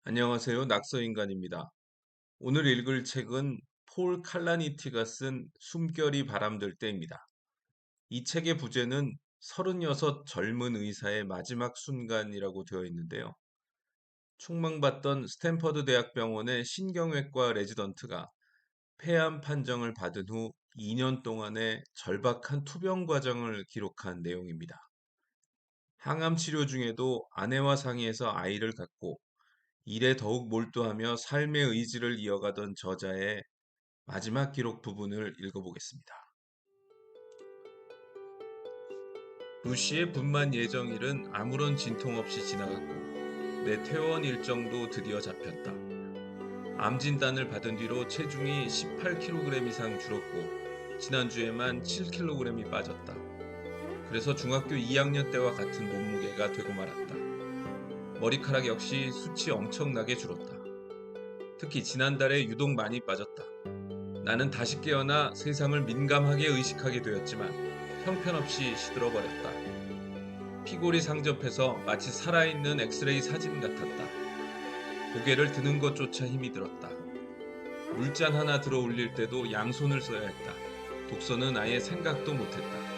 안녕하세요. 낙서인간입니다. 오늘 읽을 책은 폴 칼라니티가 쓴 숨결이 바람들 때입니다. 이 책의 부제는 36 젊은 의사의 마지막 순간이라고 되어 있는데요. 총망받던 스탠퍼드 대학병원의 신경외과 레지던트가 폐암 판정을 받은 후 2년 동안의 절박한 투병 과정을 기록한 내용입니다. 항암 치료 중에도 아내와 상의해서 아이를 갖고 일에 더욱 몰두하며 삶의 의지를 이어가던 저자의 마지막 기록 부분을 읽어보겠습니다. 루시의 분만 예정일은 아무런 진통 없이 지나갔고 내 퇴원 일정도 드디어 잡혔다. 암 진단을 받은 뒤로 체중이 18kg 이상 줄었고 지난주에만 7kg이 빠졌다. 그래서 중학교 2학년 때와 같은 몸무게가 되고 말았다. 머리카락 역시 숱이 엄청나게 줄었다. 특히 지난달에 유독 많이 빠졌다. 나는 다시 깨어나 세상을 민감하게 의식하게 되었지만 형편없이 시들어버렸다. 피골이 상접해서 마치 살아있는 엑스레이 사진 같았다. 고개를 드는 것조차 힘이 들었다. 물잔 하나 들어 올릴 때도 양손을 써야 했다. 독서는 아예 생각도 못했다.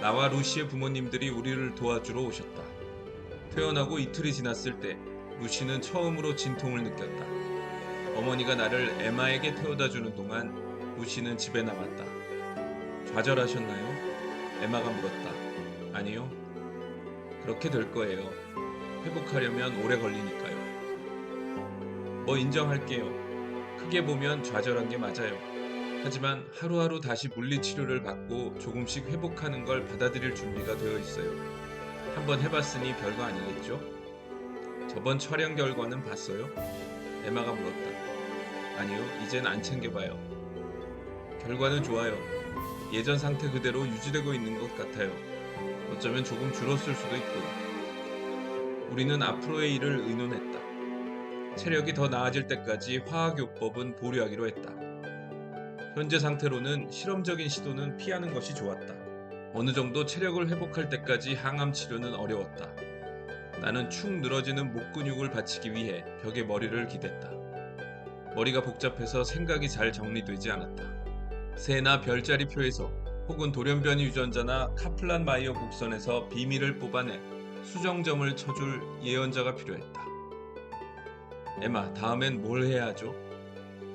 나와 루시의 부모님들이 우리를 도와주러 오셨다. 퇴원하고 이틀이 지났을 때 루시는 처음으로 진통을 느꼈다. 어머니가 나를 에마에게 태워다 주는 동안 루시는 집에 남았다. 좌절하셨나요? 에마가 물었다. 아니요. 그렇게 될 거예요. 회복하려면 오래 걸리니까요. 뭐 인정할게요. 크게 보면 좌절한 게 맞아요. 하지만 하루하루 다시 물리치료를 받고 조금씩 회복하는 걸 받아들일 준비가 되어 있어요. 한번 해봤으니 별거 아니겠죠? 저번 촬영 결과는 봤어요? 에마가 물었다. 아니요, 이젠 안 챙겨봐요. 결과는 좋아요. 예전 상태 그대로 유지되고 있는 것 같아요. 어쩌면 조금 줄었을 수도 있고요. 우리는 앞으로의 일을 의논했다. 체력이 더 나아질 때까지 화학요법은 보류하기로 했다. 현재 상태로는 실험적인 시도는 피하는 것이 좋았다. 어느 정도 체력을 회복할 때까지 항암 치료는 어려웠다. 나는 축 늘어지는 목 근육을 받치기 위해 벽에 머리를 기댔다. 머리가 복잡해서 생각이 잘 정리되지 않았다. 새나 별자리표에서 혹은 돌연변이 유전자나 카플란 마이어 곡선에서 비밀을 뽑아내 수정점을 쳐줄 예언자가 필요했다. 에마, 다음엔 뭘 해야 하죠?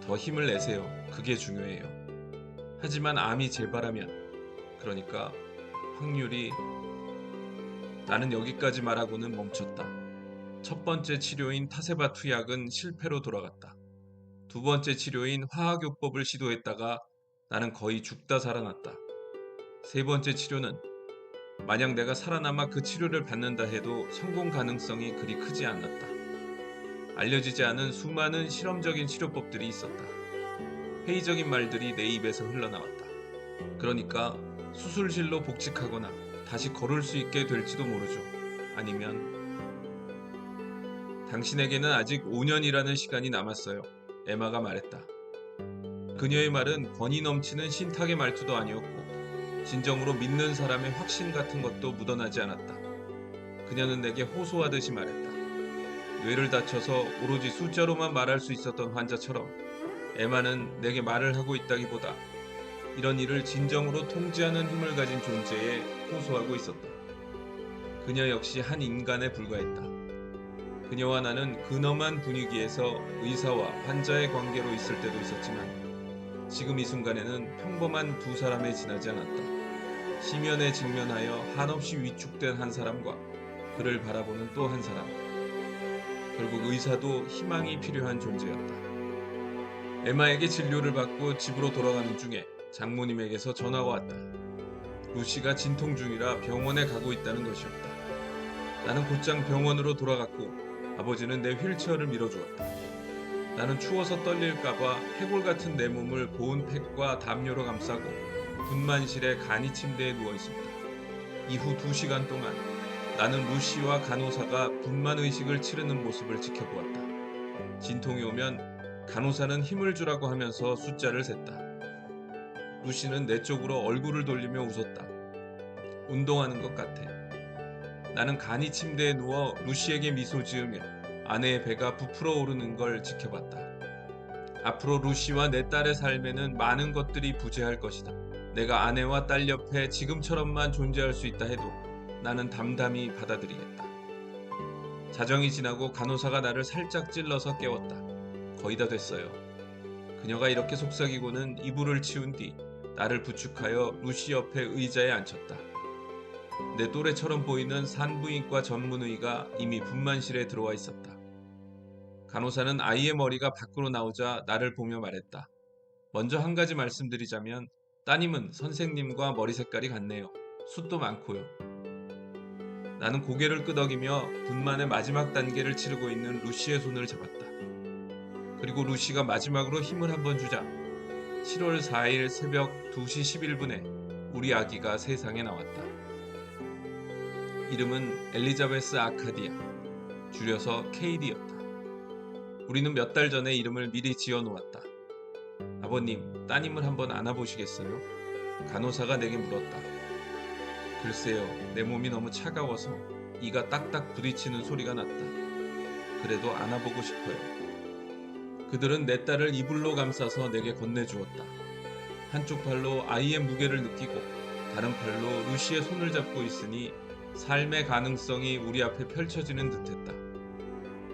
더 힘을 내세요. 그게 중요해요. 하지만 암이 재발하면, 그러니까 확률이... 나는 여기까지 말하고는 멈췄다. 첫 번째 치료인 타세바 투약은 실패로 돌아갔다. 두 번째 치료인 화학요법을 시도했다가 나는 거의 죽다 살아났다. 세 번째 치료는 만약 내가 살아남아 그 치료를 받는다 해도 성공 가능성이 그리 크지 않았다. 알려지지 않은 수많은 실험적인 치료법들이 있었다. 회의적인 말들이 내 입에서 흘러나왔다. 그러니까 수술실로 복직하거나 다시 걸을 수 있게 될지도 모르죠. 아니면 당신에게는 아직 5년이라는 시간이 남았어요. 에마가 말했다. 그녀의 말은 권위 넘치는 신탁의 말투도 아니었고 진정으로 믿는 사람의 확신 같은 것도 묻어나지 않았다. 그녀는 내게 호소하듯이 말했다. 뇌를 다쳐서 오로지 숫자로만 말할 수 있었던 환자처럼 에마는 내게 말을 하고 있다기보다 이런 일을 진정으로 통제하는 힘을 가진 존재에 호소하고 있었다. 그녀 역시 한 인간에 불과했다. 그녀와 나는 근엄한 분위기에서 의사와 환자의 관계로 있을 때도 있었지만 지금 이 순간에는 평범한 두 사람에 지나지 않았다. 심연에 직면하여 한없이 위축된 한 사람과 그를 바라보는 또 한 사람. 결국 의사도 희망이 필요한 존재였다. 에마에게 진료를 받고 집으로 돌아가는 중에 장모님에게서 전화가 왔다. 루시가 진통 중이라 병원에 가고 있다는 것이었다. 나는 곧장 병원으로 돌아갔고 아버지는 내 휠체어를 밀어주었다. 나는 추워서 떨릴까봐 해골 같은 내 몸을 고운 팩과 담요로 감싸고 분만실의 간이 침대에 누워 있었다. 이후 2시간 동안 나는 루시와 간호사가 분만 의식을 치르는 모습을 지켜보았다. 진통이 오면 간호사는 힘을 주라고 하면서 숫자를 셌다. 루시는 내 쪽으로 얼굴을 돌리며 웃었다. 운동하는 것 같아. 나는 간이 침대에 누워 루시에게 미소 지으며 아내의 배가 부풀어 오르는 걸 지켜봤다. 앞으로 루시와 내 딸의 삶에는 많은 것들이 부재할 것이다. 내가 아내와 딸 옆에 지금처럼만 존재할 수 있다 해도 나는 담담히 받아들이겠다. 자정이 지나고 간호사가 나를 살짝 찔러서 깨웠다. 거의 다 됐어요. 그녀가 이렇게 속삭이고는 이불을 치운 뒤 나를 부축하여 루시 옆에 의자에 앉혔다. 내 또래처럼 보이는 산부인과 전문의가 이미 분만실에 들어와 있었다. 간호사는 아이의 머리가 밖으로 나오자 나를 보며 말했다. 먼저 한 가지 말씀드리자면 따님은 선생님과 머리 색깔이 같네요. 숱도 많고요. 나는 고개를 끄덕이며 분만의 마지막 단계를 치르고 있는 루시의 손을 잡았다. 그리고 루시가 마지막으로 힘을 한번 주자 7월 4일 새벽 2시 11분에 우리 아기가 세상에 나왔다. 이름은 엘리자베스 아카디아, 줄여서 KD였다. 우리는 몇 달 전에 이름을 미리 지어놓았다. 아버님, 따님을 한번 안아보시겠어요? 간호사가 내게 물었다. 글쎄요, 내 몸이 너무 차가워서 이가 딱딱 부딪히는 소리가 났다. 그래도 안아보고 싶어요. 그들은 내 딸을 이불로 감싸서 내게 건네주었다. 한쪽 팔로 아이의 무게를 느끼고 다른 팔로 루시의 손을 잡고 있으니 삶의 가능성이 우리 앞에 펼쳐지는 듯했다.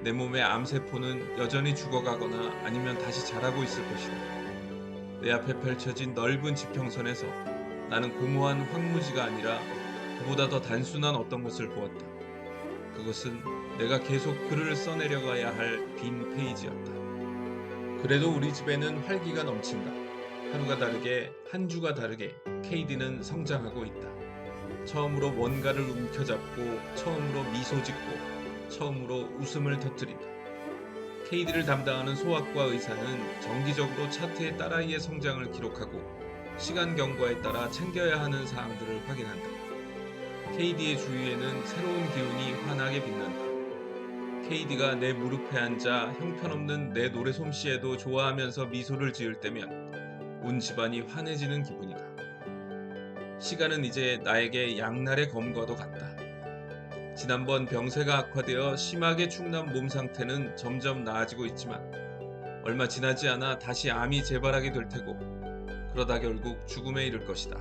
내 몸의 암세포는 여전히 죽어가거나 아니면 다시 자라고 있을 것이다. 내 앞에 펼쳐진 넓은 지평선에서 나는 공허한 황무지가 아니라 그보다 더 단순한 어떤 것을 보았다. 그것은 내가 계속 글을 써내려가야 할 빈 페이지였다. 그래도 우리 집에는 활기가 넘친다. 하루가 다르게 한 주가 다르게 KD는 성장하고 있다. 처음으로 뭔가를 움켜잡고 처음으로 미소 짓고 처음으로 웃음을 터뜨린다. KD를 담당하는 소아과 의사는 정기적으로 차트에 딸아이의 성장을 기록하고 시간 경과에 따라 챙겨야 하는 사항들을 확인한다. KD의 주위에는 새로운 기운이 환하게 빛난다. KD가 내 무릎에 앉아 형편없는 내 노래 솜씨에도 좋아하면서 미소를 지을 때면 온 집안이 환해지는 기분이다. 시간은 이제 나에게 양날의 검과도 같다. 지난번 병세가 악화되어 심하게 축난 몸 상태는 점점 나아지고 있지만 얼마 지나지 않아 다시 암이 재발하게 될 테고 그러다 결국 죽음에 이를 것이다.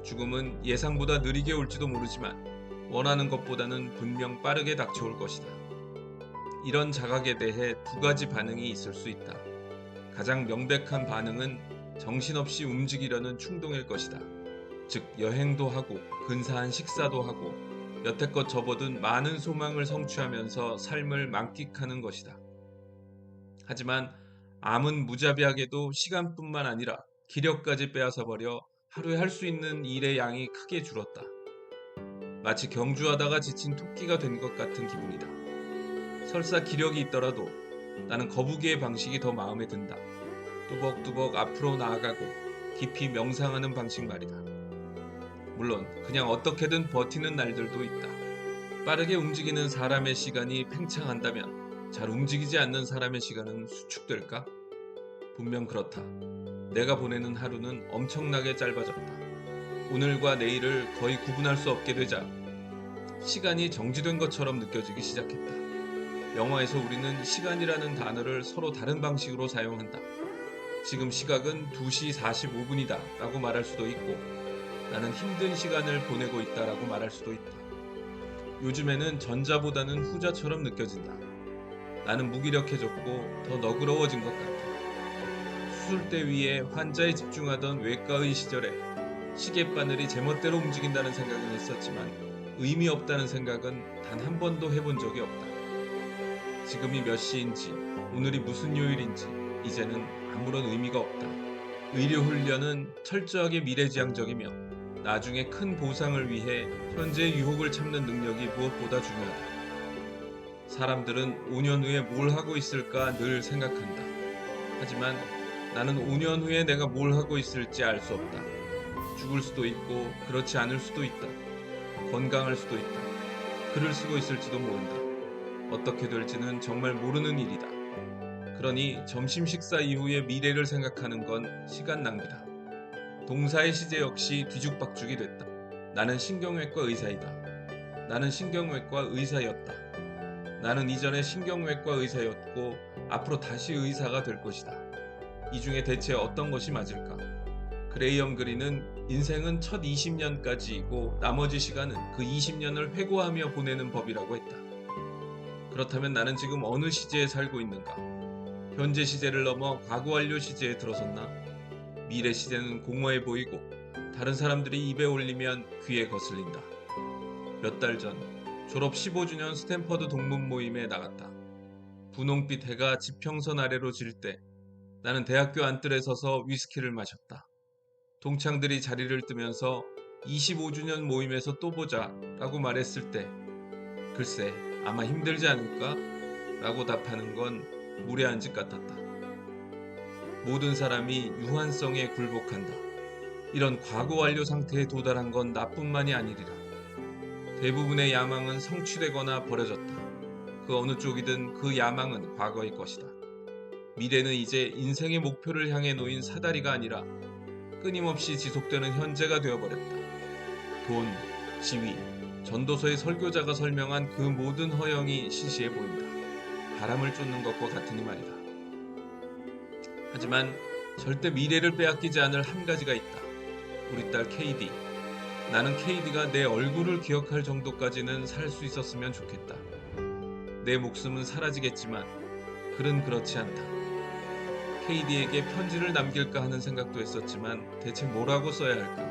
죽음은 예상보다 느리게 올지도 모르지만 원하는 것보다는 분명 빠르게 닥쳐올 것이다. 이런 자각에 대해 두 가지 반응이 있을 수 있다. 가장 명백한 반응은 정신없이 움직이려는 충동일 것이다. 즉 여행도 하고 근사한 식사도 하고 여태껏 접어둔 많은 소망을 성취하면서 삶을 만끽하는 것이다. 하지만 암은 무자비하게도 시간뿐만 아니라 기력까지 빼앗아버려 하루에 할 수 있는 일의 양이 크게 줄었다. 마치 경주하다가 지친 토끼가 된 것 같은 기분이다. 설사 기력이 있더라도 나는 거북이의 방식이 더 마음에 든다. 뚜벅뚜벅 앞으로 나아가고 깊이 명상하는 방식 말이다. 물론 그냥 어떻게든 버티는 날들도 있다. 빠르게 움직이는 사람의 시간이 팽창한다면 잘 움직이지 않는 사람의 시간은 수축될까? 분명 그렇다. 내가 보내는 하루는 엄청나게 짧아졌다. 오늘과 내일을 거의 구분할 수 없게 되자 시간이 정지된 것처럼 느껴지기 시작했다. 영화에서 우리는 시간이라는 단어를 서로 다른 방식으로 사용한다. 지금 시각은 2시 45분이다 라고 말할 수도 있고 나는 힘든 시간을 보내고 있다 라고 말할 수도 있다. 요즘에는 전자보다는 후자처럼 느껴진다. 나는 무기력해졌고 더 너그러워진 것 같다. 수술대 위에 환자에 집중하던 외과의 시절에 시계바늘이 제멋대로 움직인다는 생각은 했었지만 의미 없다는 생각은 단 한 번도 해본 적이 없다. 지금이 몇 시인지 오늘이 무슨 요일인지 이제는 아무런 의미가 없다. 의료훈련은 철저하게 미래지향적이며 나중에 큰 보상을 위해 현재의 유혹을 참는 능력이 무엇보다 중요하다. 사람들은 5년 후에 뭘 하고 있을까 늘 생각한다. 하지만 나는 5년 후에 내가 뭘 하고 있을지 알 수 없다. 죽을 수도 있고 그렇지 않을 수도 있다. 건강할 수도 있다. 글을 쓰고 있을지도 모른다. 어떻게 될지는 정말 모르는 일이다. 그러니 점심 식사 이후의 미래를 생각하는 건 시간 낭비다. 동사의 시제 역시 뒤죽박죽이 됐다. 나는 신경외과 의사이다. 나는 신경외과 의사였다. 나는 이전에 신경외과 의사였고 앞으로 다시 의사가 될 것이다. 이 중에 대체 어떤 것이 맞을까? 그레이엄 그린은 인생은 첫 20년까지이고 나머지 시간은 그 20년을 회고하며 보내는 법이라고 했다. 그렇다면 나는 지금 어느 시제에 살고 있는가? 현재 시제를 넘어 과거 완료 시제에 들어섰나? 미래 시제는 공허해 보이고 다른 사람들이 입에 올리면 귀에 거슬린다. 몇 달 전 졸업 15주년 스탠퍼드 동문 모임에 나갔다. 분홍빛 해가 지평선 아래로 질 때 나는 대학교 안뜰에 서서 위스키를 마셨다. 동창들이 자리를 뜨면서 25주년 모임에서 또 보자 라고 말했을 때 글쎄 아마 힘들지 않을까? 라고 답하는 건 무례한 짓 같았다. 모든 사람이 유한성에 굴복한다. 이런 과거 완료 상태에 도달한 건 나뿐만이 아니리라. 대부분의 야망은 성취되거나 버려졌다. 그 어느 쪽이든 그 야망은 과거의 것이다. 미래는 이제 인생의 목표를 향해 놓인 사다리가 아니라 끊임없이 지속되는 현재가 되어버렸다. 돈, 지위, 전도서의 설교자가 설명한 그 모든 허영이 시시해 보인다. 바람을 쫓는 것과 같으니 말이다. 하지만 절대 미래를 빼앗기지 않을 한 가지가 있다. 우리 딸 KD. 나는 KD가 내 얼굴을 기억할 정도까지는 살 수 있었으면 좋겠다. 내 목숨은 사라지겠지만 글은 그렇지 않다. KD에게 편지를 남길까 하는 생각도 했었지만 대체 뭐라고 써야 할까?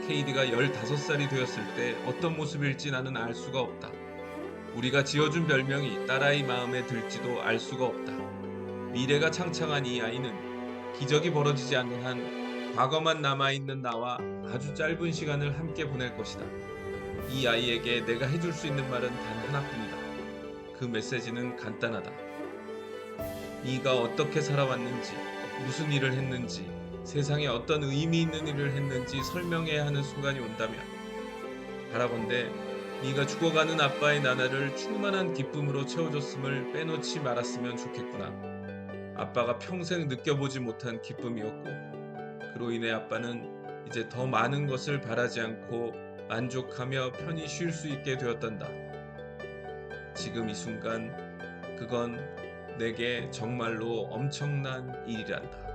KD가 15살이 되었을 때 어떤 모습일지 나는 알 수가 없다. 우리가 지어준 별명이 딸아이 마음에 들지도 알 수가 없다. 미래가 창창한 이 아이는 기적이 벌어지지 않는 한 과거만 남아있는 나와 아주 짧은 시간을 함께 보낼 것이다. 이 아이에게 내가 해줄 수 있는 말은 단 하나뿐이다. 그 메시지는 간단하다. 네가 어떻게 살아왔는지, 무슨 일을 했는지, 세상에 어떤 의미 있는 일을 했는지 설명해야 하는 순간이 온다면 바라건대 네가 죽어가는 아빠의 나날을 충만한 기쁨으로 채워줬음을 빼놓지 말았으면 좋겠구나. 아빠가 평생 느껴보지 못한 기쁨이었고 그로 인해 아빠는 이제 더 많은 것을 바라지 않고 만족하며 편히 쉴 수 있게 되었단다. 지금 이 순간 그건 내게 정말로 엄청난 일이란다.